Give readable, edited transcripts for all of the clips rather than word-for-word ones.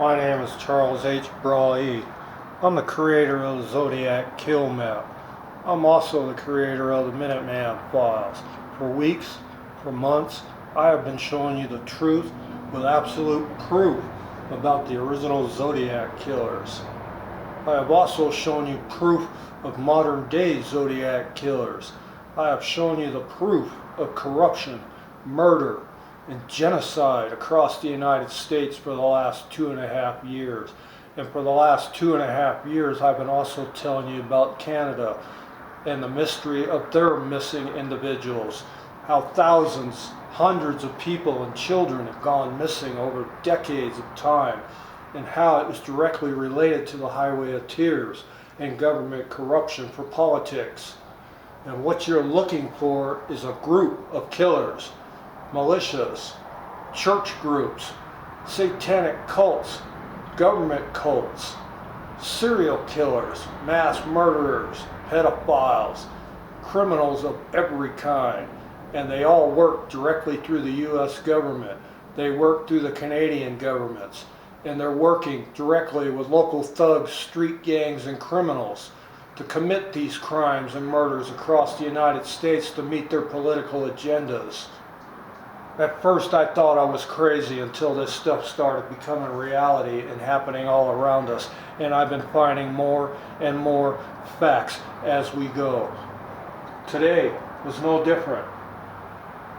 My name is Charles H. Braie. I'm the creator of the Zodiac Kill Map. I'm also the creator of the MINUTEMAN files. For weeks, for months, I have been showing you the truth with absolute proof about the original Zodiac killers. I have also shown you proof of modern day Zodiac killers. I have shown you the proof of corruption, murder, and genocide across the United States for the last 2.5 years. And for the last 2.5 years, I've been also telling you about Canada and the mystery of their missing individuals. How thousands, hundreds of people and children have gone missing over decades of time, and how it was directly related to the Highway of Tears and government corruption for politics. And what you're looking for is a group of killers, militias, church groups, satanic cults, government cults, serial killers, mass murderers, pedophiles, criminals of every kind. And they all work directly through the U.S. government. They work through the Canadian governments. And they're working directly with local thugs, street gangs, and criminals to commit these crimes and murders across the United States to meet their political agendas. At first I thought I was crazy until this stuff started becoming reality and happening all around us. And I've been finding more and more facts as we go. Today was no different.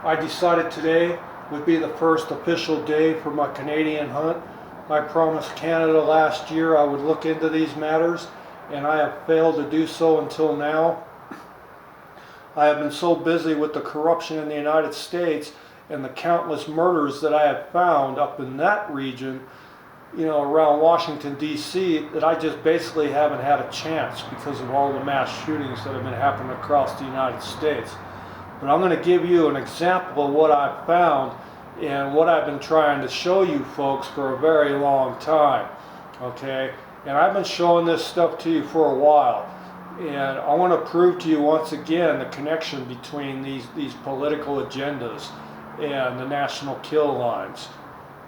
I decided today would be the first official day for my Canadian hunt. I promised Canada last year I would look into these matters, and I have failed to do so until now. I have been so busy with the corruption in the United States and the countless murders that I have found up in that region, around Washington, D.C., that I just basically haven't had a chance because of all the mass shootings that have been happening across the United States. But I'm going to give you an example of what I've found and what I've been trying to show you folks for a very long time, okay? And I've been showing this stuff to you for a while, and I want to prove to you once again the connection between these political agendas and the national kill lines.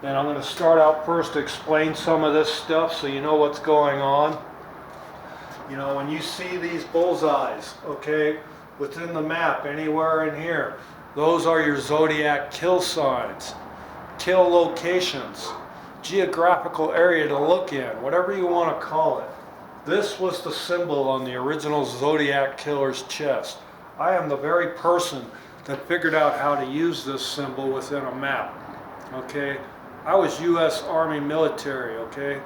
And I'm going to start out first to explain some of this stuff so you know what's going on. When you see these bullseyes, okay, within the map anywhere in here, those are your Zodiac kill signs, kill locations, geographical area to look in, whatever you want to call it. This was the symbol on the original Zodiac killer's chest. I am the very person that figured out how to use this symbol within a map, okay? I was U.S. Army military, okay?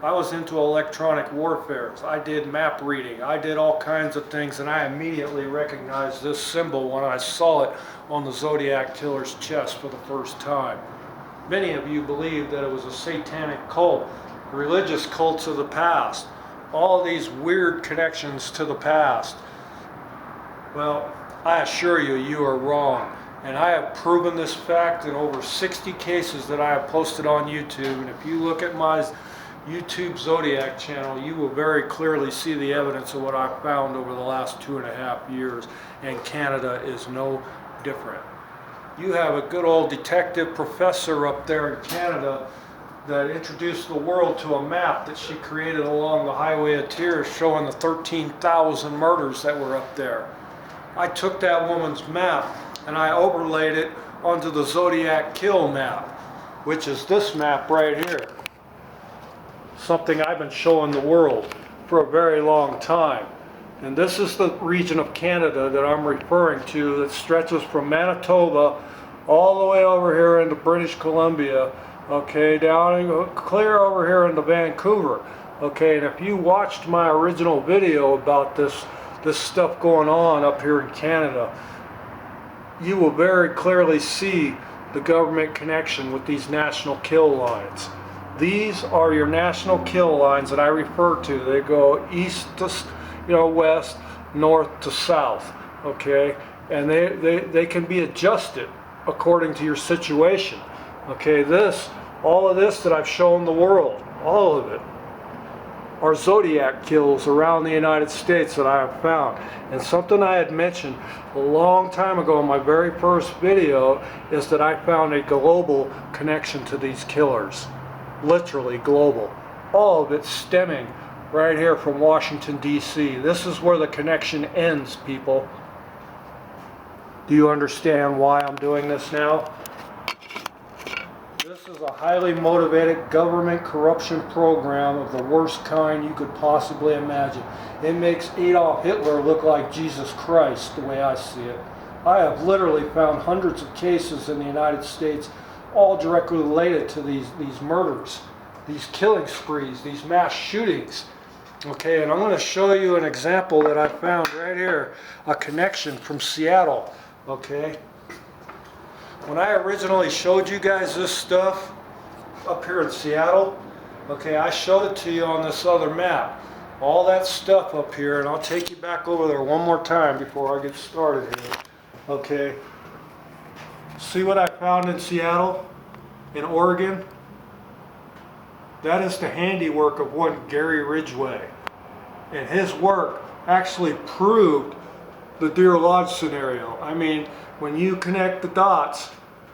I was into electronic warfare. I did map reading. I did all kinds of things, and I immediately recognized this symbol when I saw it on the Zodiac killer's chest for the first time. Many of you believe that it was a satanic cult, religious cults of the past, all these weird connections to the past. Well, I assure you, you are wrong. And I have proven this fact in over 60 cases that I have posted on YouTube. And if you look at my YouTube Zodiac channel, you will very clearly see the evidence of what I've found over the last 2.5 years. And Canada is no different. You have a good old detective professor up there in Canada that introduced the world to a map that she created along the Highway of Tears showing the 13,000 murders that were up there. I took that woman's map and I overlaid it onto the Zodiac kill map, which is this map right here. Something I've been showing the world for a very long time. And this is the region of Canada that I'm referring to that stretches from Manitoba all the way over here into British Columbia, okay, down clear over here into Vancouver, okay. And if you watched my original video about this stuff going on up here in Canada, you will very clearly see the government connection with these national kill lines. These are your national kill lines that I refer to. They go east to west, north to south, okay, and they can be adjusted according to your situation, okay. All of this that I've shown the world, all of it, are Zodiac kills around the United States that I have found. And something I had mentioned a long time ago in my very first video is that I found a global connection to these killers. literally global. All of it stemming right here from Washington, D.C. This is where the connection ends, people. Do you understand why I'm doing this now? This is a highly motivated government corruption program of the worst kind you could possibly imagine. It makes Adolf Hitler look like Jesus Christ, the way I see it. I have literally found hundreds of cases in the United States, all directly related to these murders, these killing sprees, these mass shootings. Okay, and I'm going to show you an example that I found right here, a connection from Seattle. Okay, when I originally showed you guys this stuff up here in Seattle, okay, I showed it to you on this other map. All that stuff up here, and I'll take you back over there one more time before I get started here. Okay, see what I found in Seattle, in Oregon? That is the handiwork of one Gary Ridgway. And his work actually proved the Deer Lodge scenario. I mean, when you connect the dots,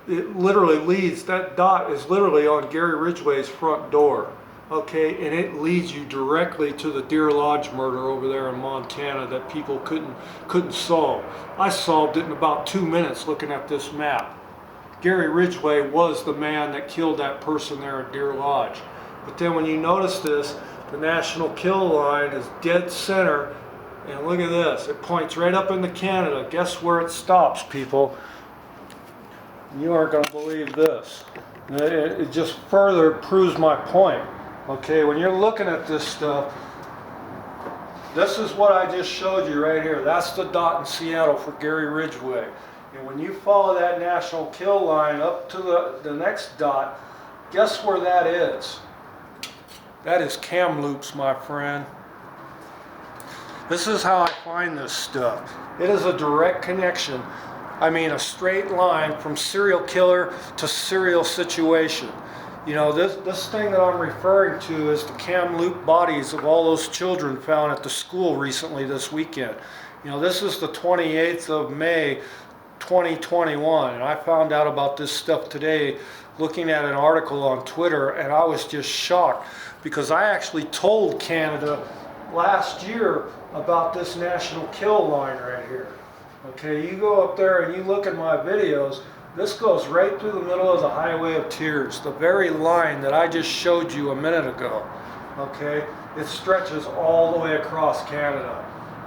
it literally leads, that dot is literally on Gary Ridgway's front door. Okay, and it leads you directly to the Deer Lodge murder over there in Montana that people couldn't solve. I solved it in about 2 minutes looking at this map. Gary Ridgway was the man that killed that person there at Deer Lodge. But then when you notice this, the national kill line is dead center, and look at this, it points right up into Canada. Guess where it stops, people? You aren't going to believe this. It just further proves my point. Okay, when you're looking at this stuff, this is what I just showed you right here. That's the dot in Seattle for Gary Ridgway. And when you follow that national kill line up to the next dot, guess where that is? That is Kamloops, my friend. This is how I find this stuff. It is a direct connection. I mean, a straight line from serial killer to serial situation. You know, this thing that I'm referring to is the Kamloops bodies of all those children found at the school recently this weekend. You know, this is the 28th of May, 2021, and I found out about this stuff today looking at an article on Twitter, and I was just shocked because I actually told Canada last year about this national kill line right here. Okay, you go up there and you look at my videos, this goes right through the middle of the Highway of Tears, the very line that I just showed you a minute ago. Okay, it stretches all the way across Canada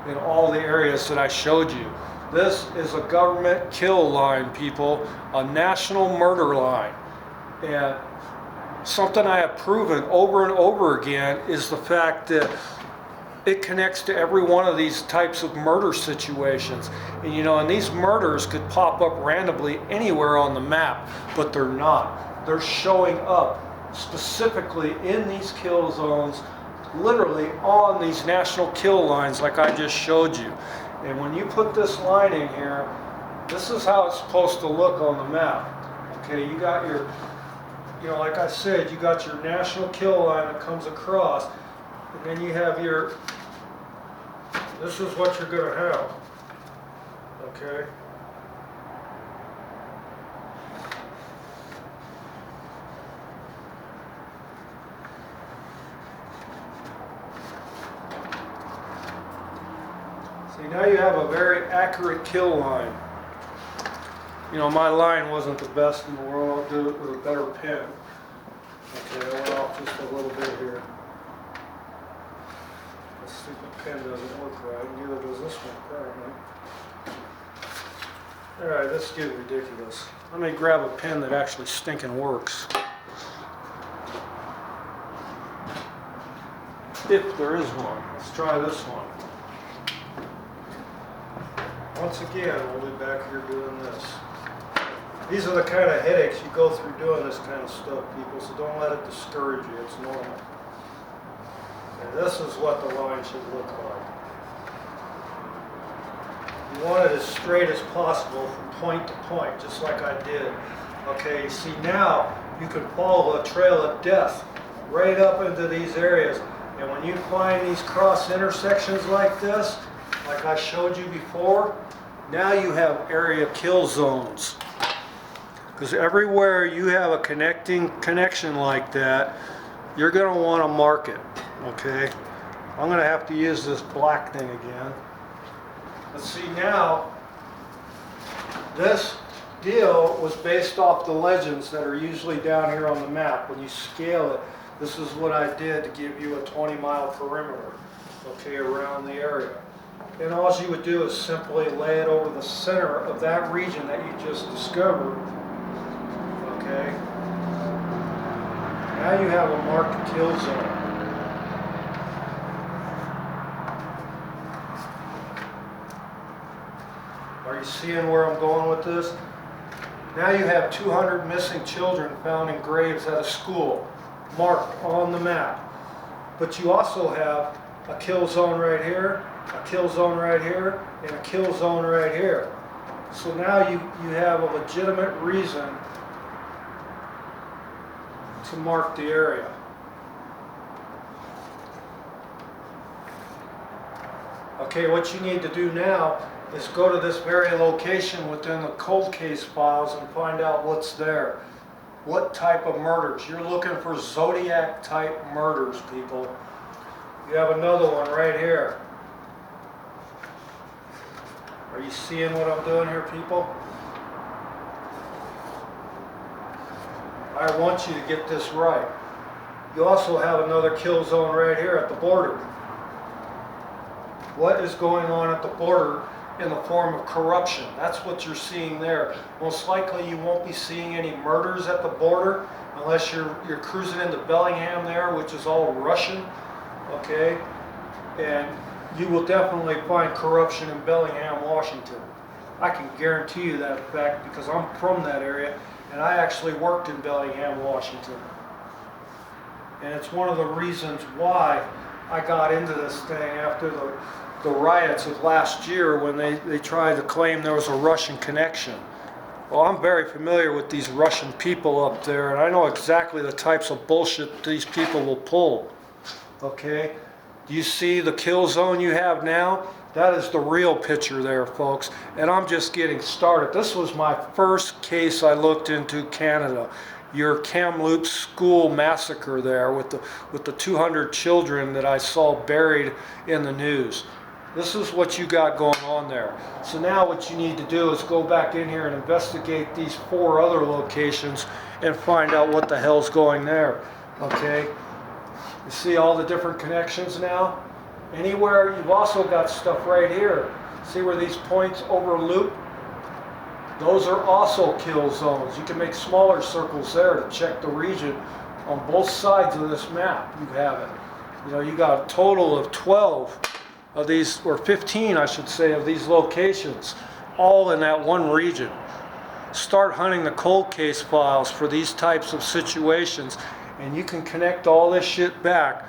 in all the areas that I showed you. This is a government kill line, people, a national murder line. And something I have proven over and over again is the fact that it connects to every one of these types of murder situations. And you know, and these murders could pop up randomly anywhere on the map, but they're not. They're showing up specifically in these kill zones, literally on these national kill lines like I just showed you. And when you put this line in here, this is how it's supposed to look on the map. Okay, you got your, you know, like I said, you got your national kill line that comes across, and then you have your, this is what you're going to have. Okay. See, now you have a very accurate kill line. You know, my line wasn't the best in the world. I'll do it with a better pen. Okay, I went off just a little bit here. The stupid pen doesn't work right, neither does this one apparently. Alright, this is getting ridiculous. Let me grab a pen that actually stinking works. If there is one. Let's try this one. Once again, we'll be back here doing this. These are the kind of headaches you go through doing this kind of stuff, people, so don't let it discourage you. It's normal. And this is what the line should look like. You want it as straight as possible from point to point, just like I did. Okay, you see now you can follow a trail of death right up into these areas. And when you find these cross intersections like this, like I showed you before, now you have area kill zones. Because everywhere you have a connection like that, you're going to want to mark it. Okay, I'm going to have to use this black thing again. Let's see now. This deal was based off the legends that are usually down here on the map. When you scale it, this is what I did to give you a 20-mile perimeter, okay, around the area. And all you would do is simply lay it over the center of that region that you just discovered, okay? Now you have a marked kill zone. Are you seeing where I'm going with this? Now you have 200 missing children found in graves at a school, marked on the map. But you also have a kill zone right here, a kill zone right here, and a kill zone right here. So now you have a legitimate reason to mark the area. Okay, what you need to do now is go to this very location within the cold case files and find out what's there. What type of murders? You're looking for zodiac type murders, people. You have another one right here. Are you seeing what I'm doing here, people? I want you to get this right. You also have another kill zone right here at the border. What is going on at the border in the form of corruption? That's what you're seeing there. Most likely you won't be seeing any murders at the border unless you're cruising into Bellingham there, which is all Russian, okay? And you will definitely find corruption in Bellingham, Washington. I can guarantee you that fact because I'm from that area and I actually worked in Bellingham, Washington. And it's one of the reasons why I got into this thing after the riots of last year when they tried to claim there was a Russian connection. Well, I'm very familiar with these Russian people up there, and I know exactly the types of bullshit these people will pull. Okay? Do you see the kill zone you have now? That is the real picture there, folks. And I'm just getting started. This was my first case I looked into Canada. Your Kamloops school massacre there with the 200 children that I saw buried in the news. This is what you got going on there. So now what you need to do is go back in here and investigate these 4 other locations and find out what the hell's going there. Okay? You see all the different connections now? Anywhere, you've also got stuff right here. See where these points overloop? Those are also kill zones. You can make smaller circles there to check the region on both sides of this map. You have it. You know, you got a total of 12 of these, or 15 I should say, of these locations, all in that one region. Start hunting the cold case files for these types of situations and you can connect all this shit back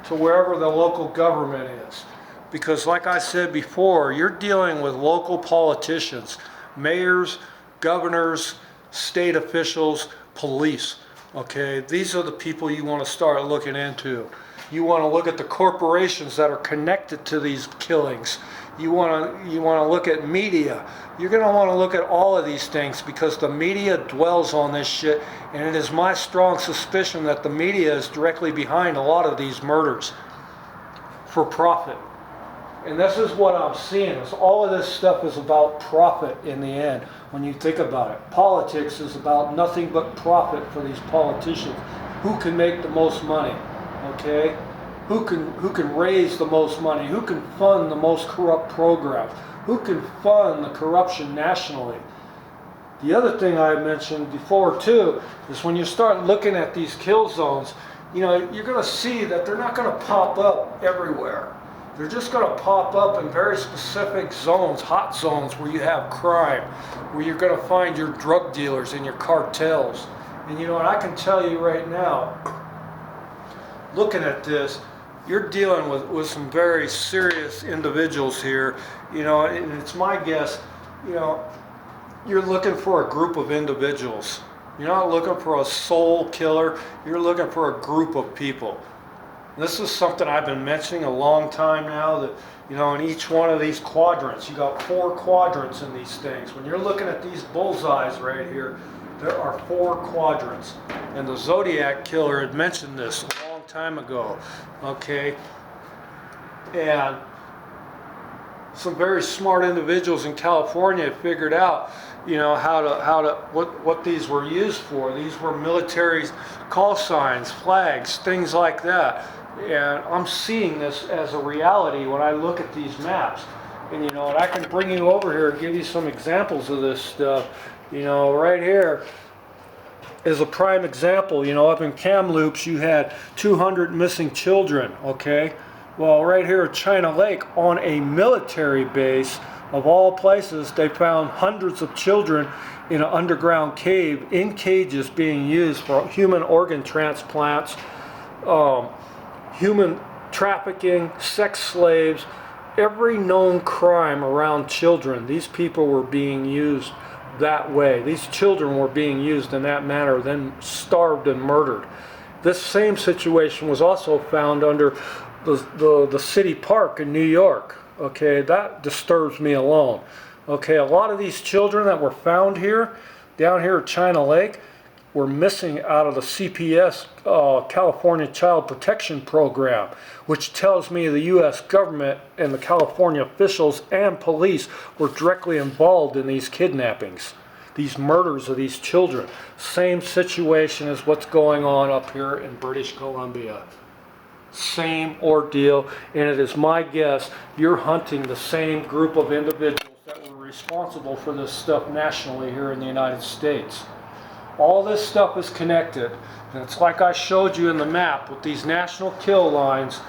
to wherever the local government is. Because like I said before, you're dealing with local politicians, mayors, governors, state officials, police. Okay, these are the people you want to start looking into. You want to look at the corporations that are connected to these killings. You want to look at media. You're going to want to look at all of these things because the media dwells on this shit, and it is my strong suspicion that the media is directly behind a lot of these murders for profit. And this is what I'm seeing, is all of this stuff is about profit in the end when you think about it. Politics is about nothing but profit for these politicians. Who can make the most money, okay? Who can raise the most money? Who can fund the most corrupt programs? Who can fund the corruption nationally? The other thing I mentioned before too is when you start looking at these kill zones, you know, you're going to see that they're not going to pop up everywhere. They're just going to pop up in very specific zones, hot zones where you have crime, where you're going to find your drug dealers and your cartels. And you know what, I can tell you right now, looking at this, you're dealing with some very serious individuals here, you know, and it's my guess, you know, you're looking for a group of individuals. You're not looking for a soul killer, you're looking for a group of people. This is something I've been mentioning a long time now, that, you know, in each one of these quadrants, you got 4 quadrants in these things. When you're looking at these bullseyes right here, there are 4 quadrants. And the Zodiac killer had mentioned this a long time ago, okay? And some very smart individuals in California figured out, you know, what these were used for. These were military call signs, flags, things like that. And I'm seeing this as a reality when I look at these maps. And, you know, and I can bring you over here and give you some examples of this stuff. You know, right here is a prime example. You know, up in Kamloops, you had 200 missing children, okay? Well, right here at China Lake, on a military base, of all places, they found hundreds of children in an underground cave, in cages, being used for human organ transplants, human trafficking, sex slaves, every known crime around children. These people were being used that way. These children were being used in that manner, then starved and murdered. This same situation was also found under the city park in New York. Okay, that disturbs me alone. Okay, a lot of these children that were found here, down here at China Lake, were missing out of the CPS, California Child Protection Program, which tells me the U.S. government and the California officials and police were directly involved in these kidnappings, these murders of these children. Same situation as what's going on up here in British Columbia. Same ordeal, and it is my guess you're hunting the same group of individuals that were responsible for this stuff nationally here in the United States. All this stuff is connected, and it's like I showed you in the map with these national kill lines,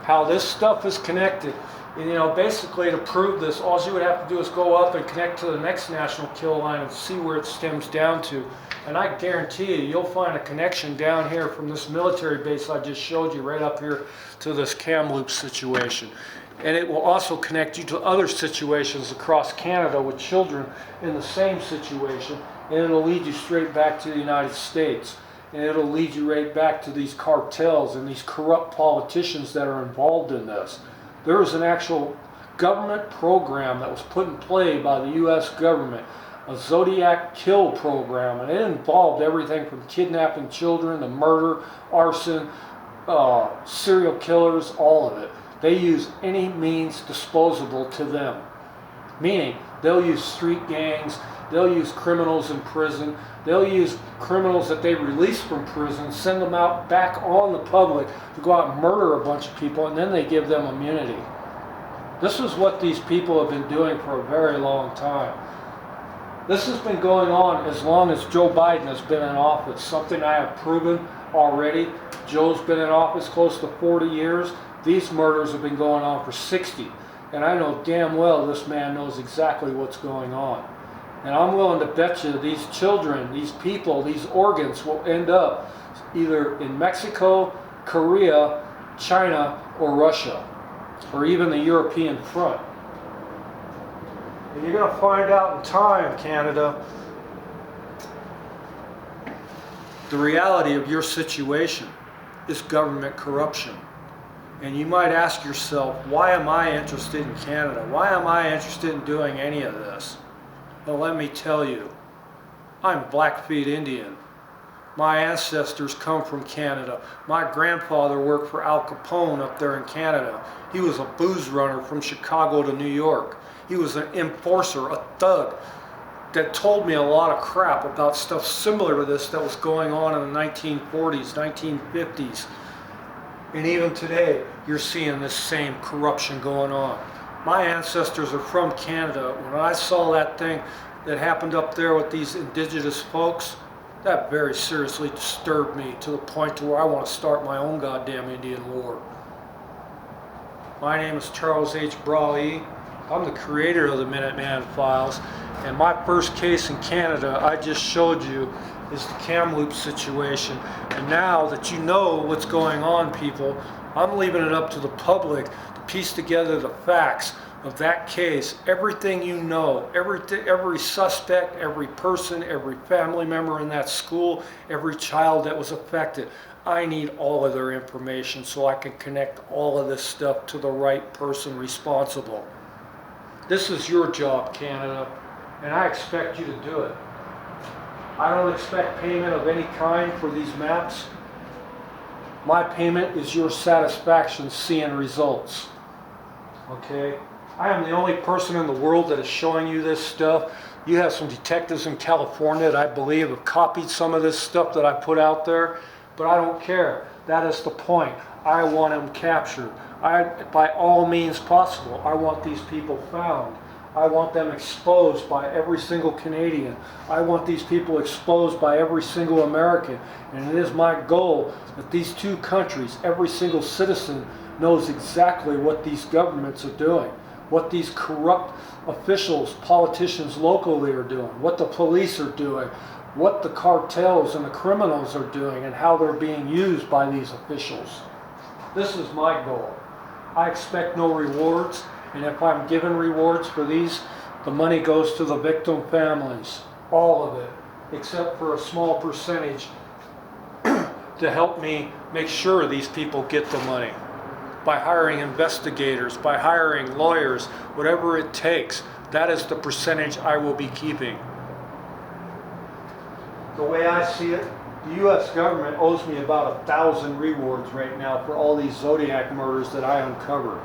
how this stuff is connected. And, you know, basically to prove this, all you would have to do is go up and connect to the next national kill line and see where it stems down to. And I guarantee you, you'll find a connection down here from this military base I just showed you right up here to this Kamloops situation. And it will also connect you to other situations across Canada with children in the same situation. And it'll lead you straight back to the United States. And it'll lead you right back to these cartels and these corrupt politicians that are involved in this. There is an actual government program that was put in play by the U.S. government, a Zodiac kill program, and it involved everything from kidnapping children to murder, arson, serial killers, all of it. They use any means disposable to them, meaning they'll use street gangs, they'll use criminals in prison, they'll use criminals that they release from prison, send them out back on the public to go out and murder a bunch of people, and then they give them immunity. This is what these people have been doing for a very long time. This has been going on as long as Joe Biden has been in office, something I have proven already. Joe's been in office close to 40 years. These murders have been going on for 60. And I know damn well this man knows exactly what's going on. And I'm willing to bet you these children, these people, these organs will end up either in Mexico, Korea, China, or Russia, or even the European front. And you're going to find out in time, Canada, the reality of your situation is government corruption. And you might ask yourself, why am I interested in Canada? Why am I interested in doing any of this? Well, let me tell you, I'm Blackfeet Indian. My ancestors come from Canada. My grandfather worked for Al Capone up there in Canada. He was a booze runner from Chicago to New York. He was an enforcer, a thug, that told me a lot of crap about stuff similar to this that was going on in the 1940s, 1950s. And even today, you're seeing this same corruption going on. My ancestors are from Canada. When I saw that thing that happened up there with these indigenous folks, that very seriously disturbed me to the point to where I want to start my own goddamn Indian war. My name is Charles H. Braie. I'm the creator of the MINUTEMAN files, and my first case in Canada I just showed you is the Kamloops situation. And now that you know what's going on, people, I'm leaving it up to the public to piece together the facts of that case. Everything you know, every suspect, every person, every family member in that school, every child that was affected. I need all of their information so I can connect all of this stuff to the right person responsible. This is your job, Canada, and I expect you to do it. I don't expect payment of any kind for these maps. My payment is your satisfaction seeing results. Okay? I am the only person in the world that is showing you this stuff. You have some detectives in California that I believe have copied some of this stuff that I put out there, but I don't care. That is the point. I want them captured. By all means possible, I want these people found. I want them exposed by every single Canadian. I want these people exposed by every single American. And it is my goal that these two countries, every single citizen, knows exactly what these governments are doing, what these corrupt officials, politicians locally are doing, what the police are doing, what the cartels and the criminals are doing, and how they're being used by these officials. This is my goal. I expect no rewards, and if I'm given rewards for these, the money goes to the victim families, all of it, except for a small percentage to help me make sure these people get the money. By hiring investigators, by hiring lawyers, whatever it takes, that is the percentage I will be keeping. The way I see it, the U.S. government owes me about 1,000 rewards right now for all these Zodiac murders that I uncovered.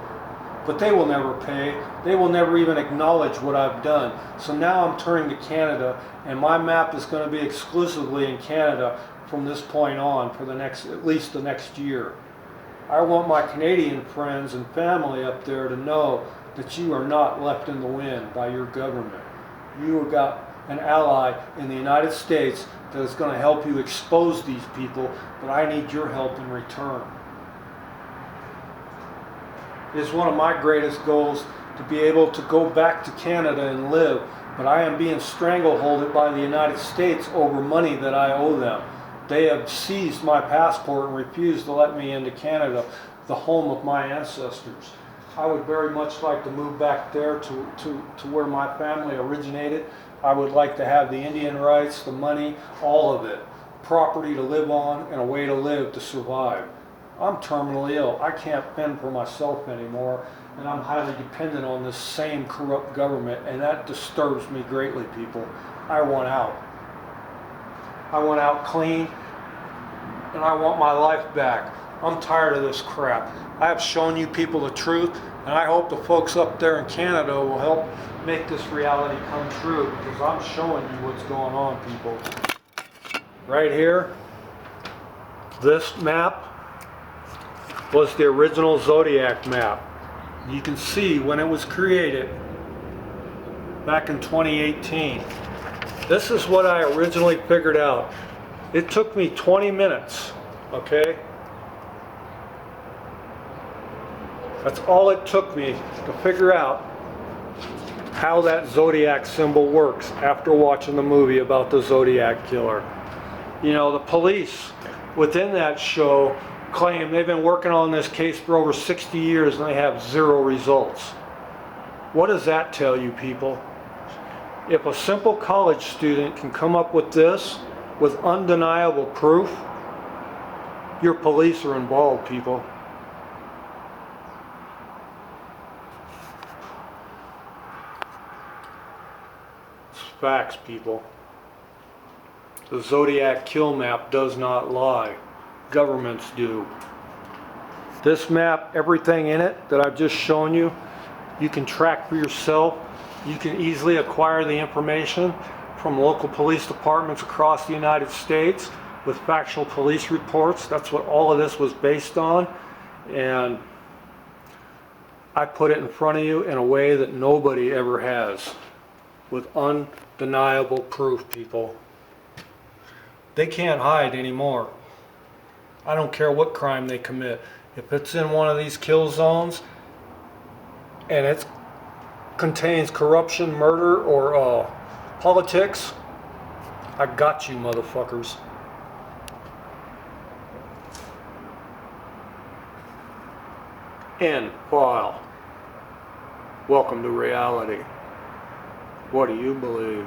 But they will never pay. They will never even acknowledge what I've done. So now I'm turning to Canada, and my map is going to be exclusively in Canada from this point on for the next, at least the next year. I want my Canadian friends and family up there to know that you are not left in the wind by your government. You have got an ally in the United States that is going to help you expose these people, but I need your help in return. It is one of my greatest goals to be able to go back to Canada and live, but I am being strangleholded by the United States over money that I owe them. They have seized my passport and refused to let me into Canada, the home of my ancestors. I would very much like to move back there to where my family originated. I would like to have the Indian rights, the money, all of it. Property to live on and a way to live to survive. I'm terminally ill. I can't fend for myself anymore, and I'm highly dependent on this same corrupt government, and that disturbs me greatly, people. I want out. I want out clean, and I want my life back. I'm tired of this crap. I have shown you people the truth, and I hope the folks up there in Canada will help make this reality come true, because I'm showing you what's going on, people. Right here, this map was the original Zodiac map. You can see when it was created back in 2018. This is what I originally figured out. It took me 20 minutes, okay? That's all it took me to figure out how that Zodiac symbol works after watching the movie about the Zodiac killer. You know, the police within that show claim they've been working on this case for over 60 years and they have 0 results. What does that tell you, people? If a simple college student can come up with this, with undeniable proof, your police are involved, people. It's facts, people. The Zodiac kill map does not lie. Governments do. This map, everything in it that I've just shown you, you can track for yourself. You can easily acquire the information from local police departments across the United States with factual police reports. That's what all of this was based on. And I put it in front of you in a way that nobody ever has, with undeniable proof, people. They can't hide anymore. I don't care what crime they commit. If it's in one of these kill zones and it contains corruption, murder, or politics, I got you, motherfuckers. End file. Welcome to reality. What do you believe?